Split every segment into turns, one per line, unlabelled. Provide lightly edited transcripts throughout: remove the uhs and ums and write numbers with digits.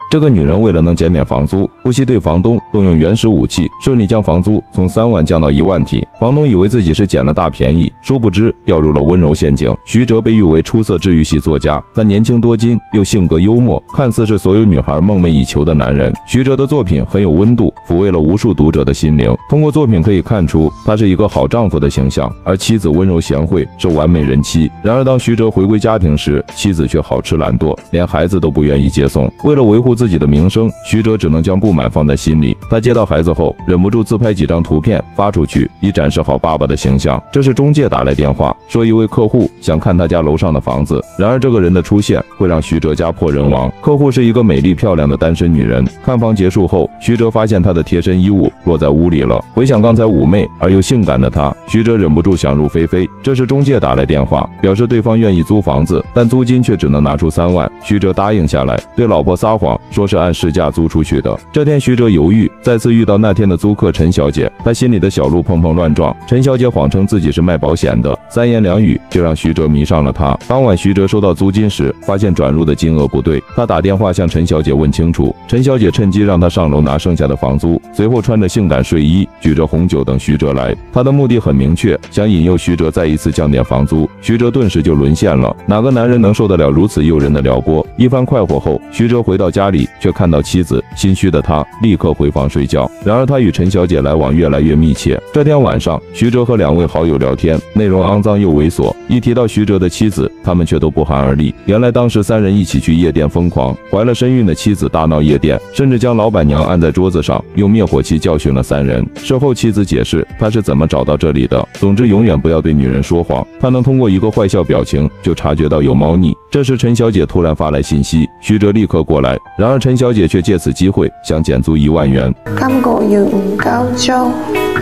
这个女人为了能减免房租，不惜对房东动用原始武器，顺利将房租从3万降到1万起。房东以为自己是捡了大便宜，殊不知掉入了温柔陷阱。徐哲被誉为出色治愈系作家，他年轻多金，又性格幽默，看似是所有女孩梦寐以求的男人。徐哲的作品很有温度，抚慰了无数读者的心灵。通过作品可以看出，他是一个好丈夫的形象，而妻子温柔贤惠，是完美人妻。然而当徐哲回归家庭时，妻子却好吃懒惰，连孩子都不愿意接送。为了维护自己的名声，徐哲只能将不满放在心里。他接到孩子后，忍不住自拍几张图片发出去，以展示好爸爸的形象。这时中介打来电话，说一位客户想看他家楼上的房子。然而这个人的出现会让徐哲家破人亡。客户是一个美丽漂亮的单身女人。看房结束后，徐哲发现她的贴身衣物落在屋里了。回想刚才妩媚而又性感的她，徐哲忍不住想入非非。这时中介打来电话，表示对方愿意租房子，但租金却只能拿出3万。徐哲答应下来，对老婆撒谎，说是按市价租出去的。这天徐哲犹豫，再次遇到那天的租客陈小姐，他心里的小鹿碰碰乱撞。陈小姐谎称自己是卖保险的，3言2语就让徐哲迷上了她。当晚徐哲收到租金时，发现转入的金额不对，他打电话向陈小姐问清楚。陈小姐趁机让他上楼拿剩下的房租，随后穿着性感睡衣，举着红酒等徐哲来。他的目的很明确，想引诱徐哲再一次降点房租。徐哲顿时就沦陷了，哪个男人能受得了如此诱人的撩拨？一番快活后，徐哲回到家里，却看到妻子，心虚的他立刻回房睡觉。然而他与陈小姐来往越来越密切。这天晚上，徐哲和2位好友聊天，内容肮脏又猥琐。一提到徐哲的妻子，他们却都不寒而栗。原来当时3人一起去夜店疯狂，怀了身孕的妻子大闹夜店，甚至将老板娘按在桌子上，用灭火器教训了3人。事后妻子解释他是怎么找到这里的。总之永远不要对女人说谎，他能通过一个坏笑表情就察觉到有猫腻。这时陈小姐突然发来信息，徐哲立刻过来，然而陈小姐却借此机会想减租1万元。
今個月唔交租，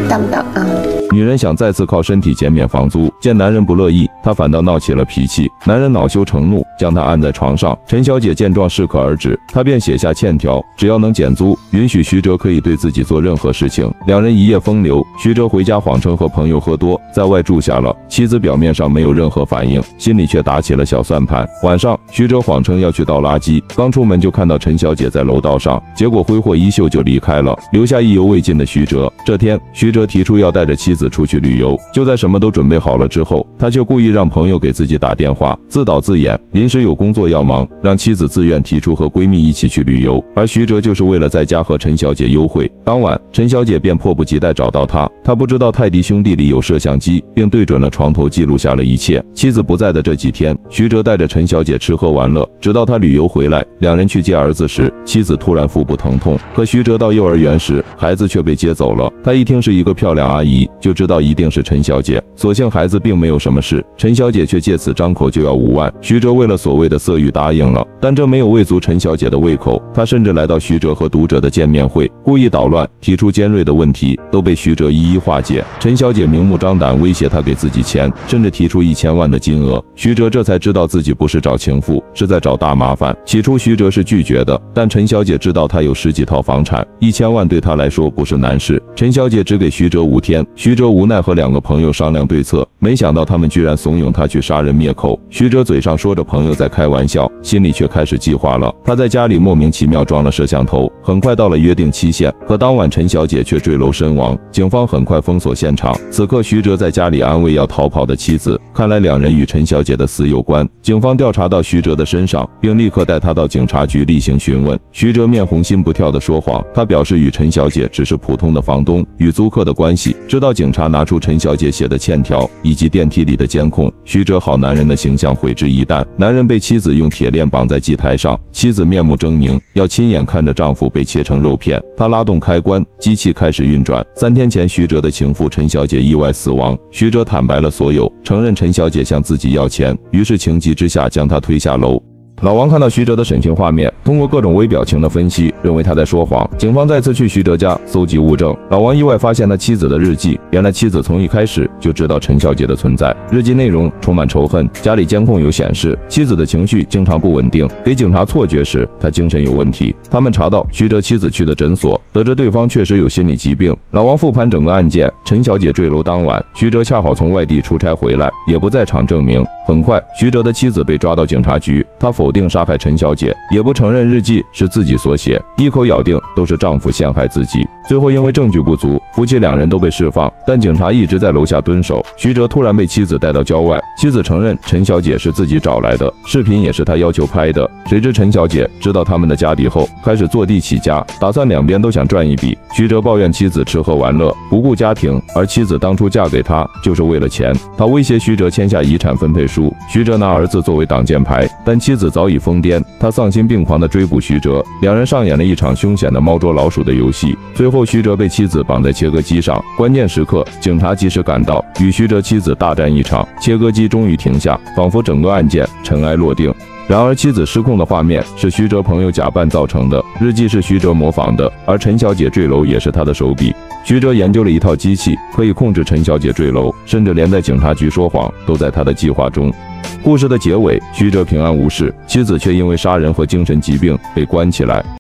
得唔得啊？
女人想再次靠身体减免房租，见男人不乐意，她反倒闹起了脾气。男人恼羞成怒，将她按在床上。陈小姐见状适可而止，她便写下欠条，只要能减租，允许徐哲可以对自己做任何事情。2人一夜风流。徐哲回家谎称和朋友喝多，在外住下了。妻子表面上没有任何反应，心里却打起了小算盘。晚上，徐哲谎称要去倒垃圾，刚出门就看到陈小姐在楼道上，结果挥霍衣袖就离开了，留下意犹未尽的徐哲。这天，徐哲提出要带着妻子出去旅游，就在什么都准备好了之后，他却故意让朋友给自己打电话，自导自演，临时有工作要忙，让妻子自愿提出和闺蜜一起去旅游，而徐哲就是为了在家和陈小姐幽会。当晚，陈小姐便迫不及待找到他，她不知道泰迪兄弟里有摄像机，并对准了床头记录下了一切。妻子不在的这几天，徐哲带着陈小姐吃喝玩乐，直到他旅游回来，2人去接儿子时，妻子突然腹部疼痛，可徐哲到幼儿园时，孩子却被接走了。他一听是一个漂亮阿姨，就知道一定是陈小姐，所幸孩子并没有什么事，陈小姐却借此张口就要5万。徐哲为了所谓的色欲答应了，但这没有喂足陈小姐的胃口，他甚至来到徐哲和读者的见面会，故意捣乱，提出尖锐的问题，都被徐哲一一化解。陈小姐明目张胆威胁他给自己钱，甚至提出1000万的金额。徐哲这才知道自己不是找情妇，是在找大麻烦。起初徐哲是拒绝的，但陈小姐知道他有10几套房产，1000万对他来说不是难事。陈小姐只给徐哲5天，徐哲无奈和2个朋友商量对策，没想到他们居然怂恿他去杀人灭口。徐哲嘴上说着朋友在开玩笑，心里却开始计划了。他在家里莫名其妙装了摄像头，很快到了约定期限，可当晚陈小姐却坠楼身亡。警方很快封锁现场，此刻徐哲在家里安慰要逃跑的妻子，看来2人与陈小姐的死有关。警方调查到徐哲的身上，并立刻带他到警察局例行询问。徐哲面红心不跳的说谎，他表示与陈小姐只是普通的房东，与租客的关系。直到警察拿出陈小姐写的欠条以及电梯里的监控，徐哲好男人的形象毁之一旦。男人被妻子用铁链绑在祭台上，妻子面目狰狞，要亲眼看着丈夫被切成肉片。他拉动开关，机器开始运转。3天前，徐哲的情妇陈小姐意外死亡，徐哲坦白了所有，承认陈小姐向自己要钱，于是情急之下将她推下楼。老王看到徐哲的审讯画面，通过各种微表情的分析，认为他在说谎。警方再次去徐哲家搜集物证，老王意外发现他妻子的日记。原来妻子从一开始就知道陈小姐的存在，日记内容充满仇恨。家里监控有显示，妻子的情绪经常不稳定，给警察错觉时，她精神有问题。他们查到徐哲妻子去的诊所，得知对方确实有心理疾病。老王复盘整个案件，陈小姐坠楼当晚，徐哲恰好从外地出差回来，也不在场证明。很快，徐哲的妻子被抓到警察局，他否定杀害陈小姐，也不承认日记是自己所写，一口咬定都是丈夫陷害自己。最后因为证据不足，夫妻2人都被释放，但警察一直在楼下蹲守。徐哲突然被妻子带到郊外，妻子承认陈小姐是自己找来的，视频也是他要求拍的。谁知陈小姐知道他们的家底后，开始坐地起价，打算两边都想赚一笔。徐哲抱怨妻子吃喝玩乐，不顾家庭，而妻子当初嫁给他就是为了钱。他威胁徐哲签下遗产分配书，徐哲拿儿子作为挡箭牌，但妻子早已疯癫，他丧心病狂地追捕徐哲，两人上演了一场凶险的猫捉老鼠的游戏。最后，徐哲被妻子绑在切割机上，关键时刻，警察及时赶到，与徐哲妻子大战一场，切割机终于停下，仿佛整个案件尘埃落定。然而，妻子失控的画面是徐哲朋友假扮造成的，日记是徐哲模仿的，而陈小姐坠楼也是他的手笔。徐哲研究了一套机器，可以控制陈小姐坠楼，甚至连在警察局说谎都在他的计划中。故事的结尾，徐哲平安无事，妻子却因为杀人和精神疾病被关起来。